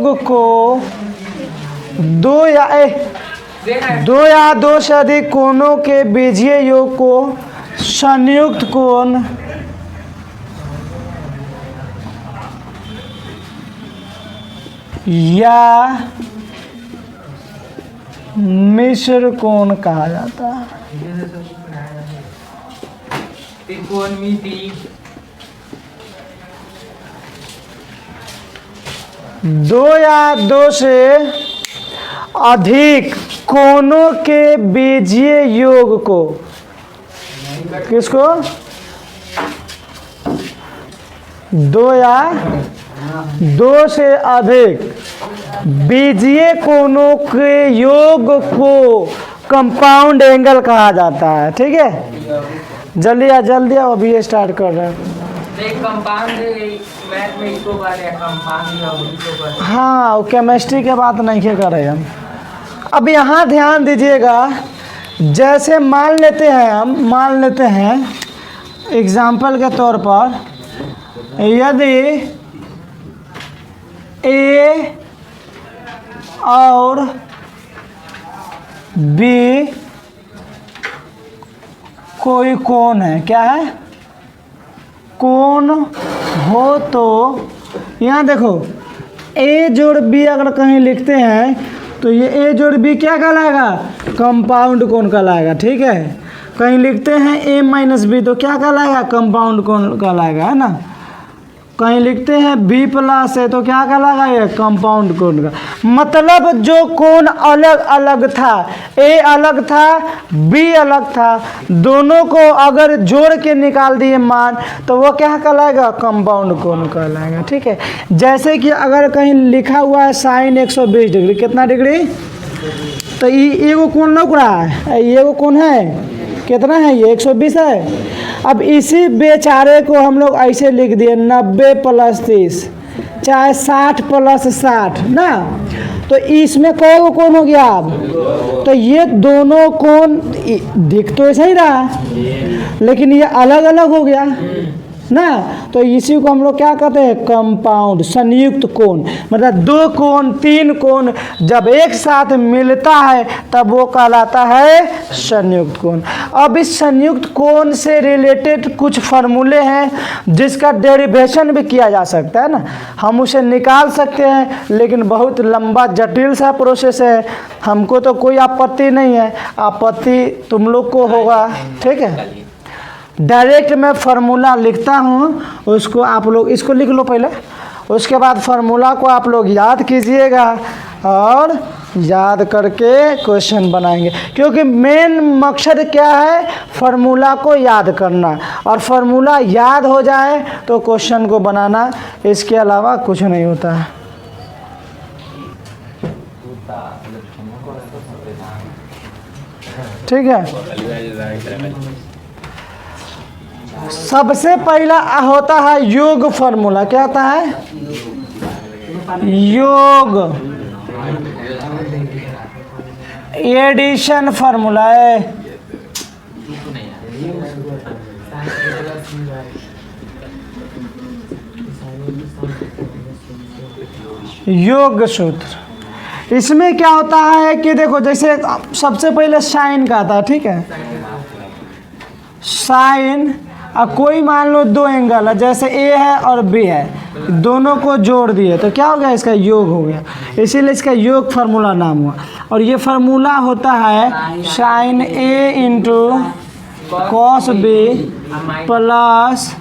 योग को दो या दो से अधिक कोणों के बीजीय योग को संयुक्त कोण या मिश्र कोण कहा जाता है। दो या दो से अधिक कोणों के बीजीय योग को किसको दो या दो से अधिक बीजीय कोणों के योग को कंपाउंड एंगल कहा जाता है। ठीक है, जल्दी आओ, अभी स्टार्ट कर रहे हैं। हाँ, केमिस्ट्री के बात नहीं कर रहे हम। अब यहाँ ध्यान दीजिएगा, जैसे मान लेते हैं एग्जाम्पल के तौर पर, यदि ए और बी कोई कोण है, क्या है, कोण हो, तो यहाँ देखो ए जोड़ बी अगर कहीं लिखते हैं तो ये ए जोड़ बी क्या कहलाएगा, कंपाउंड कोण कहलाएगा। ठीक है, कहीं लिखते हैं ए माइनस बी तो क्या कहलाएगा, कंपाउंड कोण कहलाएगा, है ना। कहीं लिखते हैं बी प्लस है तो क्या कहलाएगा, ये कंपाउंड कोण का। मतलब जो कोण अलग अलग था, ए अलग था, बी अलग था, दोनों को अगर जोड़ के निकाल दिए मान तो वो क्या कहलाएगा, कंपाउंड कोण कहलाएगा। ठीक है, जैसे कि अगर कहीं लिखा हुआ है साइन 120 डिग्री, कितना डिग्री, तो ये वो कोण लग रहा है, ये वो कोण है, कितना है, ये 120 है। अब इसी बेचारे को हम लोग ऐसे लिख दिए 90 प्लस 30, चाहे 60 प्लस 60 ना, तो इसमें कई गो कोण हो गया। अब तो ये दोनों कोण दिख तो ऐसा ही रहा, लेकिन ये अलग अलग हो गया ना, तो इसी को हम लोग क्या कहते हैं, कंपाउंड, संयुक्त कोण। मतलब दो कोण, तीन कोण जब एक साथ मिलता है तब वो कहलाता है संयुक्त कोण। अब इस संयुक्त कोण से रिलेटेड कुछ फार्मूले हैं जिसका डेरिवेशन भी किया जा सकता है ना, हम उसे निकाल सकते हैं, लेकिन बहुत लंबा जटिल सा प्रोसेस है। हमको तो कोई आपत्ति नहीं है, आपत्ति तुम लोग को होगा। ठीक है, डायरेक्ट मैं फार्मूला लिखता हूँ, उसको आप लोग इसको लिख लो पहले, उसके बाद फार्मूला को आप लोग याद कीजिएगा और याद करके क्वेश्चन बनाएंगे, क्योंकि मेन मकसद क्या है, फार्मूला को याद करना, और फार्मूला याद हो जाए तो क्वेश्चन को बनाना, इसके अलावा कुछ नहीं होता है। ठीक है, सबसे पहला होता है योग फार्मूला। क्या होता है, योग एडिशन फार्मूला है। योग सूत्र, इसमें क्या होता है कि देखो, जैसे सबसे पहले साइन का आता है। ठीक है, साइन, अब कोई मान लो दो एंगल है, जैसे ए है और बी है, दोनों को जोड़ दिए तो क्या हो गया, इसका योग हो गया, इसीलिए इसका योग फार्मूला नाम हुआ। और ये फार्मूला होता है sine A into cos B plus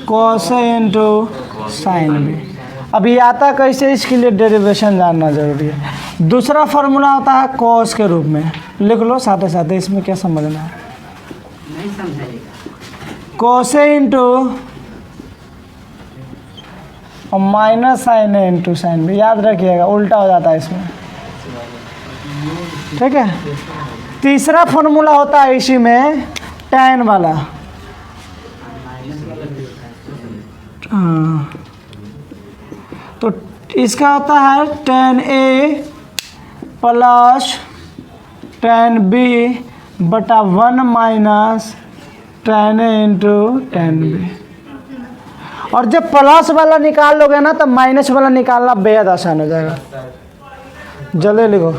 cos A into sine B. अब ये आता कैसे, इसके लिए डेरिवेशन जानना जरूरी है। दूसरा फार्मूला होता है कॉस के रूप में, लिख लो साथ साथ, इसमें क्या समझना है, कॉस ए इंटू और minus sine A into sine B, याद रखिएगा, उल्टा हो जाता है इसमें। ठीक है, तीसरा फॉर्मूला होता है इसी में टैन वाला। हाँ, तो इसका होता है tan A plus tan B बटा 1 minus tan A into tan B. और जब प्लस वाला निकाल लोगे ना तो माइनस वाला निकालना बेहद आसान हो जाएगा। जल्दी लिखो।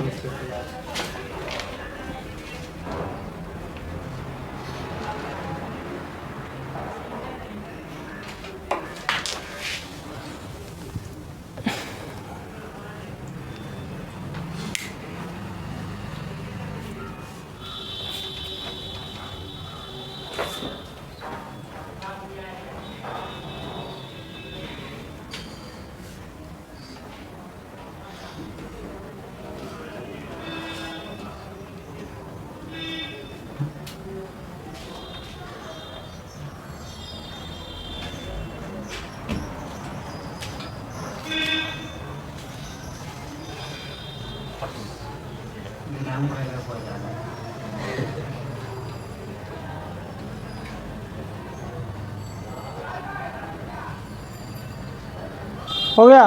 हो गया?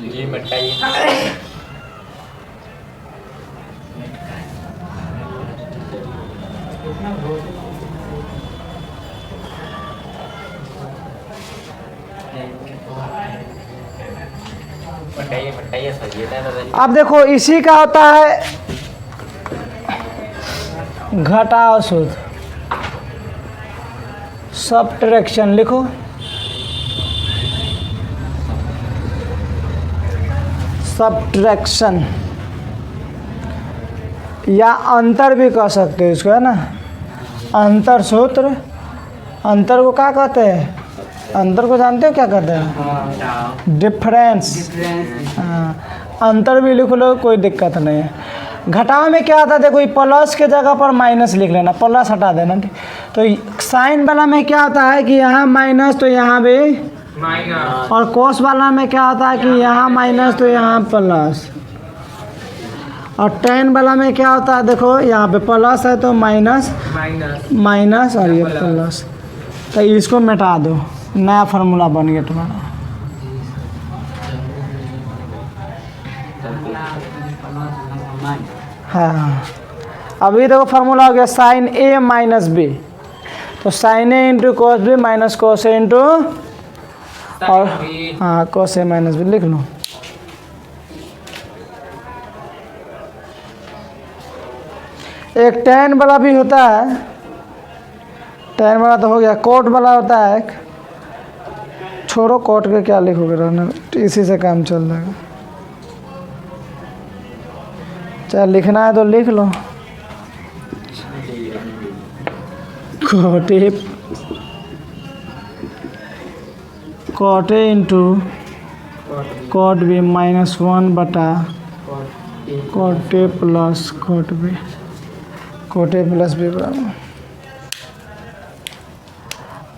ये मटकाइए। मटकाइए मटकाइए सर, ये दादा। अब देखो इसी का होता है घटाव सूत्र, सब्ट्रैक्शन। लिखो सब्ट्रैक्शन, या अंतर भी कह सकते हो इसको, है ना। अंतर सूत्र, अंतर को क्या कहते हैं? अंतर को जानते हो क्या कहते हैं? डिफरेंस। अंतर भी लिख लो, कोई दिक्कत नहीं है। घटाव में क्या आता है? देखो प्लस के जगह पर माइनस लिख लेना, प्लस हटा देना। तो साइन वाला में क्या होता है कि यहाँ माइनस तो यहाँ भी माइनस, और कोस वाला में क्या होता है कि यहाँ माइनस तो यहाँ प्लस, और टेन वाला में क्या होता है? देखो यहाँ पे प्लस है तो माइनस माइनस और ये प्लस। तो इसको मिटा दो, नया फार्मूला बन गया तुम्हारा। हाँ, अभी देखो फार्मूला हो गया साइन ए माइनस बी। तो sine A into cos B minus cos A into, और हाँ कोस ए माइनस बी लिख लो। एक टेन वाला भी होता है, टेन वाला तो हो गया। कोट वाला होता है एक, छोड़ो कोट के क्या लिखोगे, रहना, इसी से काम चल जाएगा। चाहे लिखना है तो लिख लो। कोटे कोटे इंटू कोट बी माइनस 1 बटा कोटे प्लस कोट बी, कोटे प्लस बी बराबर।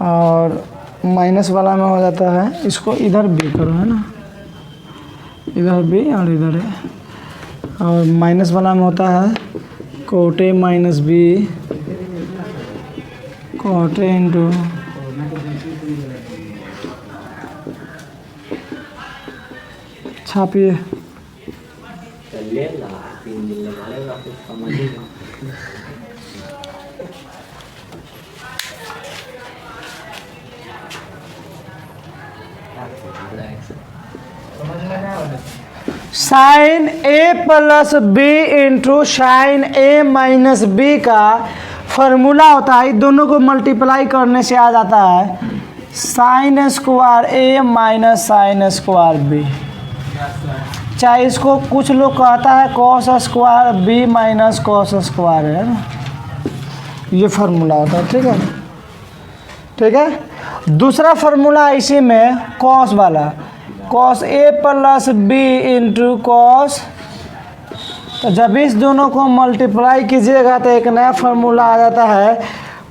और माइनस वाला में हो जाता है, इसको इधर बी करो, है ना, इधर बी और इधर है। और माइनस वाला में होता है कोटे माइनस बी कोटे into छापिए। Sign A plus B into sine A minus B का फॉर्मूला होता है, दोनों को मल्टीप्लाई करने से आ जाता है sine square A minus sine square B. चाहे इसको कुछ लोग कहता है cos square B minus cos square, है ना, ये फार्मूला होता है। ठीक है, ठीक है। दूसरा फार्मूला इसी में कॉस वाला, cos A plus B into cos. तो जब इस दोनों को मल्टीप्लाई कीजिएगा तो एक नया फार्मूला आ जाता है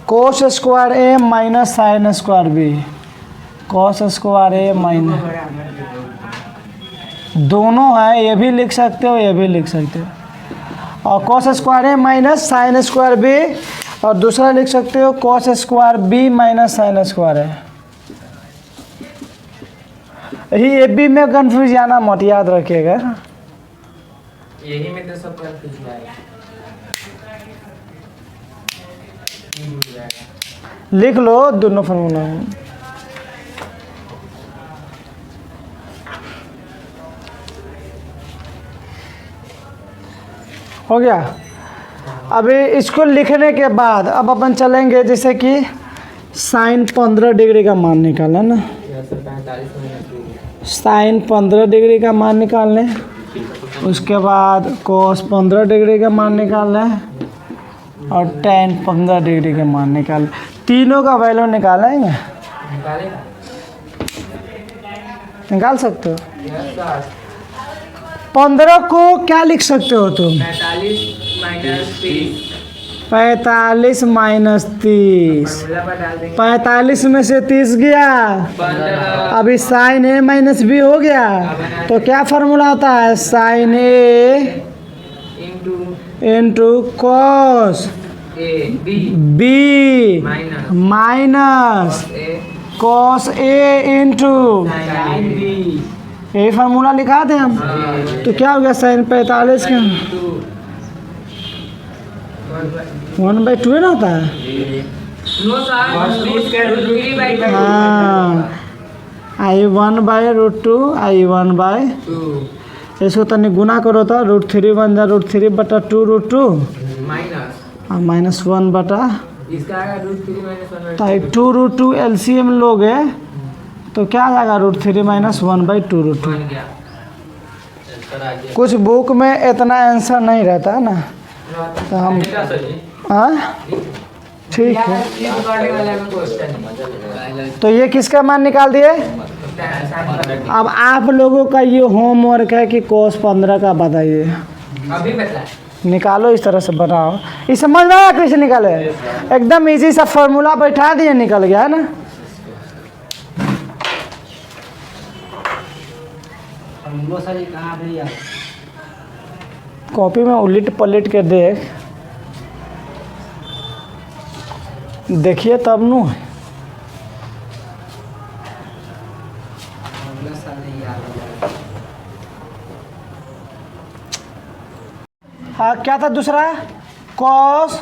cos square A minus sine square B, cos square A minus. दोनों है, ये भी लिख सकते हो, ये भी लिख सकते हो। और cos square A minus sine square B, और दूसरा लिख सकते हो cos square B minus sine square है। यही ए बी में कन्फ्यूज आना मत, याद रखिएगा। यही में तो सब कन्फ्यूज है। लिख लो दोनों फार्मूला। हो गया। अभी इसको लिखने के बाद अब अपन चलेंगे जैसे कि साइन 15 डिग्री का मान निकालना ना। यहाँ से 45 मिनट साइन 15 डिग्री का मान निकालने, उसके बाद कोस 15 डिग्री का मान निकालना है और टेन 15 डिग्री का मान निकाल, तीनों का वैल्यू निकालेंगे। निकालेगा। निकाल सकते हो। यहाँ से 15 को क्या लिख सकते हो तुम? 45 माइनस 30 45 -30, फॉर्मूला पर डाल देंगे। 45 में से 30 गया, 15 अभी साइन ए माइनस बी हो गया, तो क्या फार्मूला होता है? Sine A into cos B B minus minus A cos A into sine B यही फार्मूला लिखा थे हम। तो क्या हो गया? साइन 45 का 1/2 ना होता है। नो सर हाँ, आई 1/√2 आई 1/, इसको तनी गुना करो तो √3 बन जा, √3 बटा 2√2 माइनस और -1 बटा, इसका आएगा √3 -1 तो 2√2 एलसीएम लोगे तो क्या आ जाएगा? √3 - 1/2√2। बन गया। कुछ बुक में इतना आंसर नहीं रहता है ना, तो हम हाँ ठीक है। तो ये किसका मान निकाल दिए? अब आप लोगों का ये होमवर्क है कि कोस 15 का बताइए, अभी बता निकालो, इस तरह से बनाओ। इस समझ में आया कैसे निकाले? एकदम इजी सा फॉर्मूला बैठा दिए, निकल गया है ना। कॉपी में उलट पलट के देखिए तब नु। हाँ क्या था दूसरा? कॉस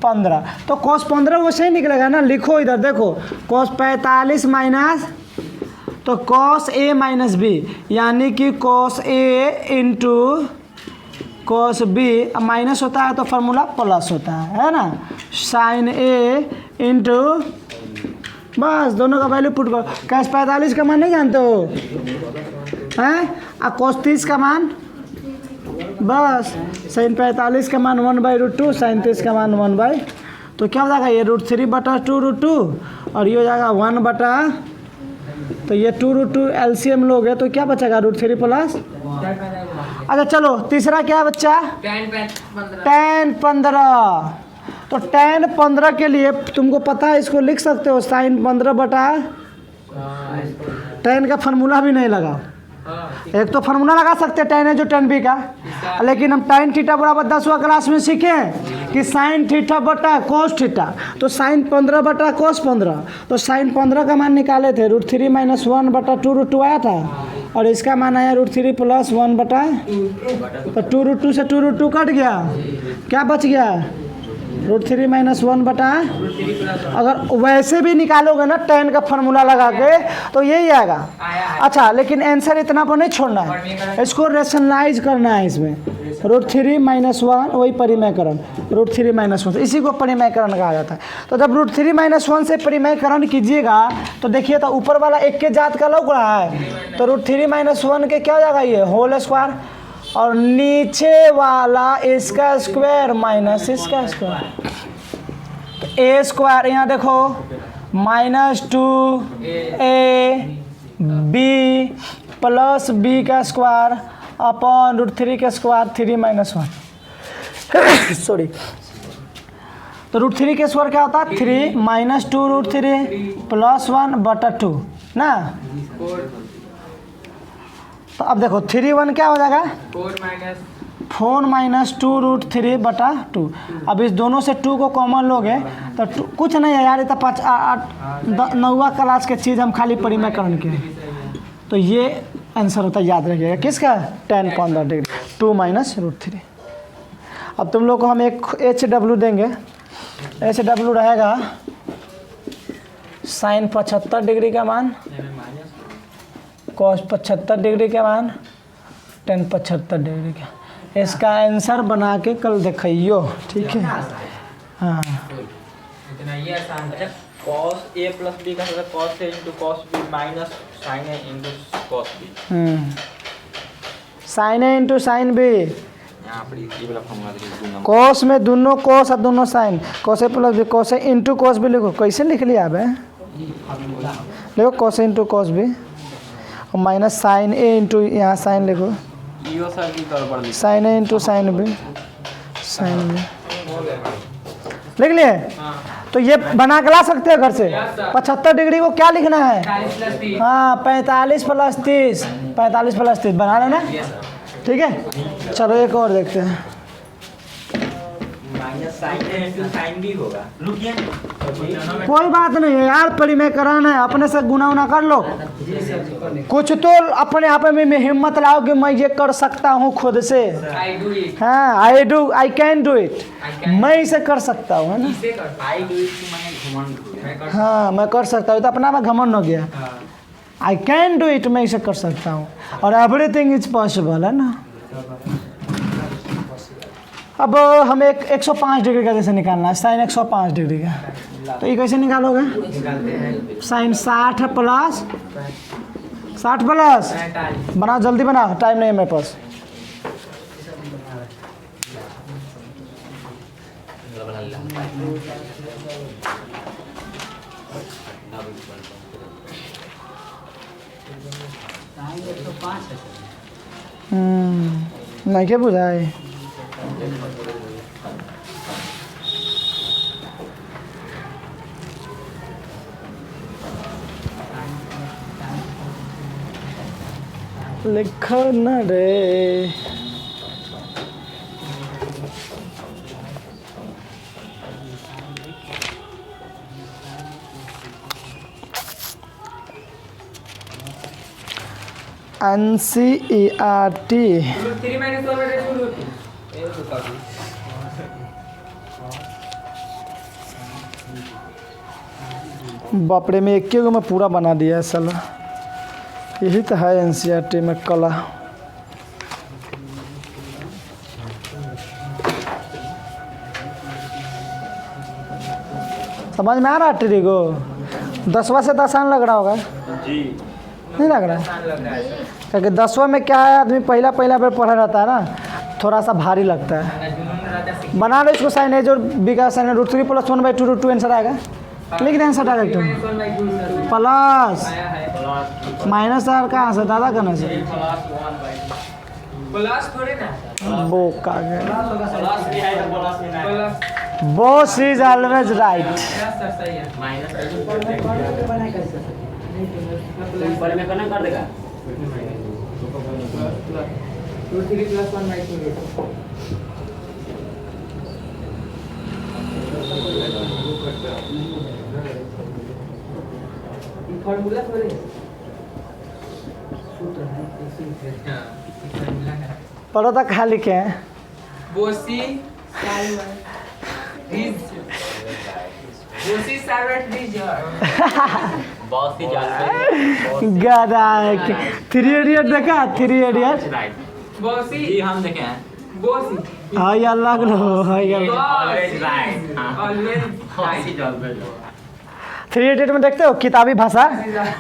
15, तो कॉस 15 वैसे ही निकलेगा ना। लिखो इधर देखो, कॉस 45 माइनस, तो कॉस ए माइनस बी, यानी कि cos A into cos B, minus होता है तो फार्मूला प्लस होता है ना। साइन ए इंटू, बस दोनों का वैल्यू पुट करो। कॉस 45 का मान नहीं जानते हो हैं? और कॉस 30 का मान, बस साइन 45 का मान 1/√2, साइन 30 का मान 1/, तो क्या हो जाएगा? ये √3 बटा 2√2 और ये हो जाएगा 1 बटा, तो ये 2√2 एलसीएम लोगे तो क्या बचेगा? √3 प्लस। अच्छा चलो तीसरा क्या बच्चा? tan 15, तो tan 15 के लिए तुमको पता है, इसको लिख सकते हो साइन 15 बटा, tan का फार्मूला भी नहीं लगा। एक तो फार्मूला लगा सकते हैं tan है जो tan बी का, लेकिन हम tan थीटा बराबर 10वां क्लास में सीखे कि साइन थीटा बटा कोस थीटा, तो साइन 15 बटा कोस 15, तो साइन 15 का मान निकाले थे, √3 - 1 बटा 2√2 आया था, और इसका मान आया √3 + 1 बटा, तो 2√2 से 2√2 कट गया, क्या बच गया? √3 - 1 बटा, अगर वैसे भी निकालोगे ना tan का फार्मूला लगा के तो यही आएगा। अच्छा लेकिन आंसर इतना पर नहीं छोड़ना है, इसको रेशनलाइज करना है। इसमें √3 - 1 वही परिमेयकरण, √3 - 1, इसी को परिमेयकरण कहा जाता है। तो जब √3 - 1 से परिमेयकरण कीजिएगा तो देखिए तो ऊपर वाला एक के जात का लौक रहा है, तो √3 - 1 के क्या हो जाएगा? ये होल स्क्वायर, और नीचे वाला इसका स्क्वायर माइनस इसका स्क्वायर, तो ए स्क्वायर, यहाँ देखो -2ab प्लस बी का स्क्वायर अपॉन √3 का स्क्वायर 3 - 1 सॉरी, तो √3 का स्क्वायर क्या होता है? 3 - 2 √3 + 1 बटा 2 ना। तो अब देखो 3 1 क्या हो जाएगा? 4 - 2 √3 बटा 2। अब इस दोनों से 2 को कॉमन लोगे तो कुछ नहीं है यार, ये तो 9वां क्लास के चीज़ हम खाली परिमेयकरण के, तो ये आंसर होता है, याद रखिएगा किसका? tan 15 degree 2 - √3। अब तुम लोग को हम एक HW देंगे, HW रहेगा साइन 75 डिग्री का मान, कॉस 75 डिग्री का मान, tan 75 डिग्री का, इसका आंसर बना के कल दिखाइयो, ठीक है। हाँ इतना ये आसान है। कॉस ए प्लस बी का मतलब cos A into cos B minus sine A into cos B. Sine A into sine B, यहाँ पर ये वाला फॉर्मूला देखिए, कॉस में दोनों कॉस और दोनों sine, cos A plus B, cos A into cos B लिखो। कैसे लिख लिया अब देखो, cos A into cos B और माइनस साइन ए इंटू यहाँ साइन लिखो, यो सर की गड़बड़ लिखी। Sine A into sine B, sine B लिख लिए। तो ये बना के ला सकते हैं घर से। 75 डिग्री को क्या लिखना है? 40 प्लस 30। हाँ 45 प्लस 30, 45 प्लस 30 बना लेना, ठीक है। चलो एक और देखते हैं। Minus sine A into sine B होगा। रुकिए, कोई बात नहीं है यार, परिमेकरण है, अपने से गुना उना कर लो। कुछ तो अपने आप में हिम्मत लाओ कि मैं ये कर सकता हूँ खुद से। I do it. हाँ आई कैन डू इट, मैं इसे कर सकता हूँ, है ना। इसे कर। आई डू इट की मैंने घमंड हो गया। मैं कर। हाँ मैं कर सकता हूँ, तो अपना में घमंड हो गया। हाँ। आई कैन डू इट, मैं इसे कर सकता हूँ, और एवरीथिंग इज पॉसिबल, है ना। अब हमें 105 डिग्री का जैसे निकालना है, साइन 105 डिग्री का, तो ये कैसे निकालोगे? निकालते हैं। Sine 60 plus 45। बनाओ, जल्दी बनाओ, टाइम नहीं है मेरे पास। नहीं क्या बुझाए। लिखो न रे, NCERT 3 माइनस 1 बटे शुरू होती है। ये तो काफी। बापरे में एक में पूरा बना दिया है साला। यही तो है NCERT में कला। समझ में आ रहा है टीरी को? 10वां से 10 आसान लग रहा होगा, जी नहीं लग रहा है? आसान लग रहा है। क्योंकि 10वां में क्या है, आदमी पहला बार पढ़ा रहता है ना, थोड़ा सा भारी लगता है। ना जुनून रहता है। बना लो इसको, साइन एज और बी का साइन √3 + 1/2 √2 आंसर आएगा। लिख दें आंसर डायरेक्ट, प्लस आया है। माइनस आर कहाँ से दादा करना से प्लस थोड़े ना। वो का गया। प्लस भी है तो प्लस भी नहीं। Plus. Boss is always right. Sir सही है। माइनस ऊपर में करना कर देगा। √3 + 1/2। फॉर्मूला थोड़े सूत्र है, फॉर्मूला है। पढ़ो तो खा लिखे हैं। बोसी साइड बॉस ही जान गधा है कि 3 इडियट देखा, 3 इडियट। राइट। बोसी जी हम देखे हैं। बोसी हाय अल्लाह को हाय Allah. Always right. Always boss ही ऑलवेज। 3 इडियट में देखते हो किताबी भाषा,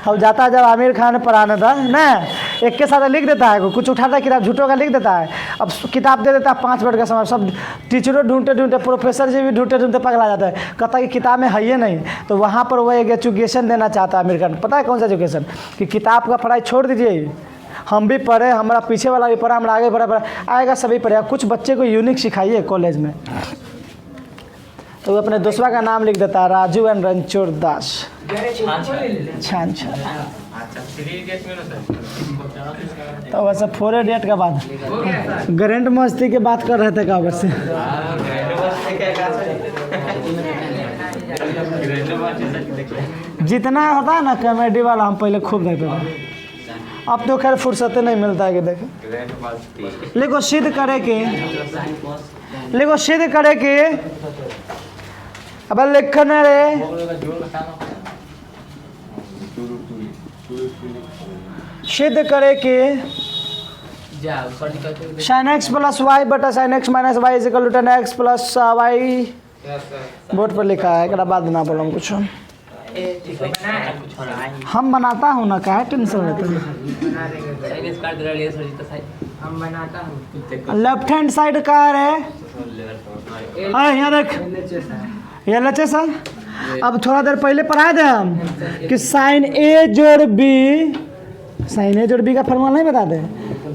अब जाता है जब आमिर खान पढ़ाने था ना, एक के साथ लिख देता है, कुछ उठाता है किताब झूठों का लिख देता है। अब किताब दे देता है 5 मिनट का समय, सब टीचरों ढूंढते प्रोफेसर जी भी ढूंढते पगला जाता है, कहता है कि किताब में है ही नहीं। तो वहाँ पर वो एक एजुकेशन देना चाहता है आमिर खान। पता है कौन सा एजुकेशन? कि किताब का पढ़ाई छोड़ दीजिए, हम भी पढ़े, हमारा पीछे वाला भी पढ़ा, हमारा आगे बढ़ा आएगा, सभी पढ़ेगा। कुछ बच्चे को यूनिक सिखाइए कॉलेज में। तो वो अपने दूसरा का नाम लिख देता है, राजू एंड रणछोड़ दास। छान छान। अच्छा 3 इडियट में ना सर। तो वैसे 4 इडियट का बात, हो गया सर। ग्रैंड मस्ती की बात कर रहे थे का वैसे। जितना होता है ना कॉमेडी वाला, हम पहले खूब देखते थे। अब तो खैर फुर्सत नहीं मिलता है कि देखे। लिखो सिद्ध करे कि, लिखो सिद्ध करे कि, अब लिखने रे, सिद्ध करे कि जाओ सॉरी करते साइन एक्स प्लस वाई बटा sine X minus Y is equal to tan X plus Y yes sir board पर लिखा है। एकरा बाद ना बोलूँ कुछ ठीक है बना हम बनाता हूँ ना, काहे टेंशन लेते हैं। बना देंगे सर इस कार्ड दे लिए सर तो सही हम बनाता हूं लेफ्ट हैंड साइड का है हाँ यहाँ देख ये लचे सर। अब थोड़ा देर पहले पढ़ाए थे हम कि साइन ए जोड़ बी, साइन ए जोड़ बी का फॉर्मूला नहीं बता दे,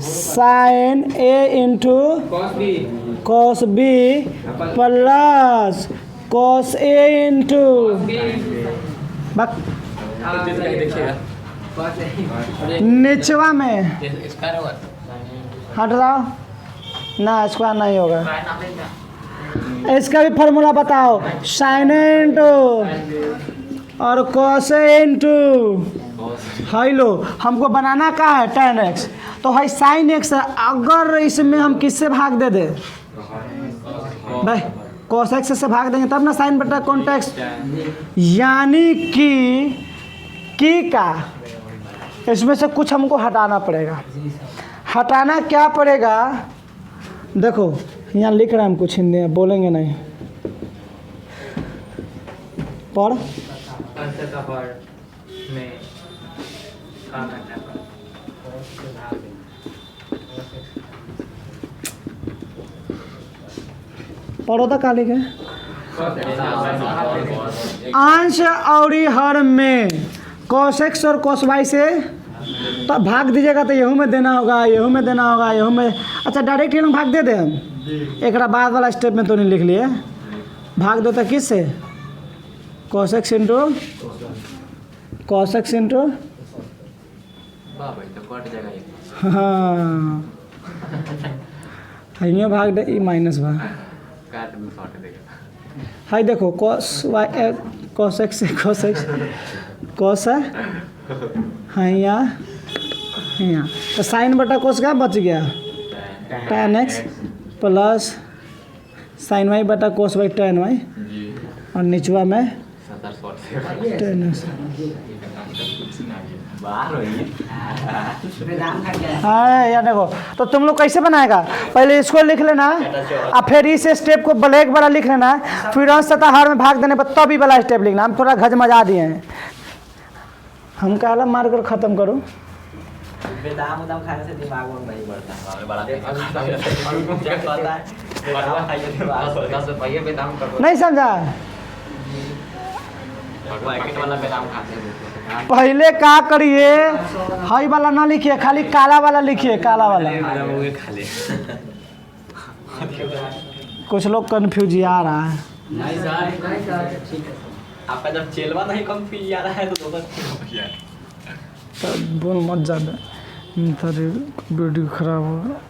sine A into cos B cos B plus cos A into देखिएगा निचवा में स्क्वायर होगा हट जाओ ना, स्क्वायर नहीं होगा। इसका भी फॉर्मूला बताओ, साइन इंटू और कॉस इंटू हाई लो। हमको बनाना क्या है टेन एक्स, तो है साइन एक्स। अगर इसमें हम किससे भाग दे दे भाई, कॉस एक्स से भाग देंगे तब ना साइन बटा कॉन्टेक्स, यानी कि का इसमें से कुछ हमको हटाना पड़ेगा। हटाना क्या पड़ेगा देखो, यहाँ लिख रहे हैं हम कुछ हिंदी में, बोलेंगे नहीं। पढ़ में पढ़ो तो काली के अंश और हर में cos x और cos y से तो भाग दीजिएगा तो यहू में देना होगा, यहू में देना होगा, यहू में। अच्छा डायरेक्ट ही भाग दे दे हम, एक बाद वाला स्टेप में तो नहीं लिख लिए। भाग दो तो किस से, cos x into cos x into हाँ ये भाग दे, ये माइनस भाग हाई देखो cos y cos x से cos x cos है हाँ यहाँ तो साइन बटा cos का बच गया tan x plus sine Y बटा cos y tan y और निचवा में tan x। हाँ यार देखो, तो तुम लोग कैसे बनाएगा, पहले इसको लिख लेना और फिर इस स्टेप को ब्लैक वाला लिख लेना, फिर अंश तथा हर में भाग देने पर तब ही वाला स्टेप लिखना। हम थोड़ा घजमजा दिए हैं, हम कहला मार कर ख़त्म करो। बेदाम उदाम खाने से दिमाग में नहीं बढ़ता नहीं समझा, पैकेट वाला बेदाम खाते हैं। पहले क्या करिए, हाई वाला ना लिखिए, खाली काला वाला लिखिए, काला वाला। कुछ लोग कंफ्यूज आ रहा है। आपका जब चेलवा नहीं कंफ्यूज आ रहा है तो बोल मत ज़्यादा, वीडियो खराब होगा।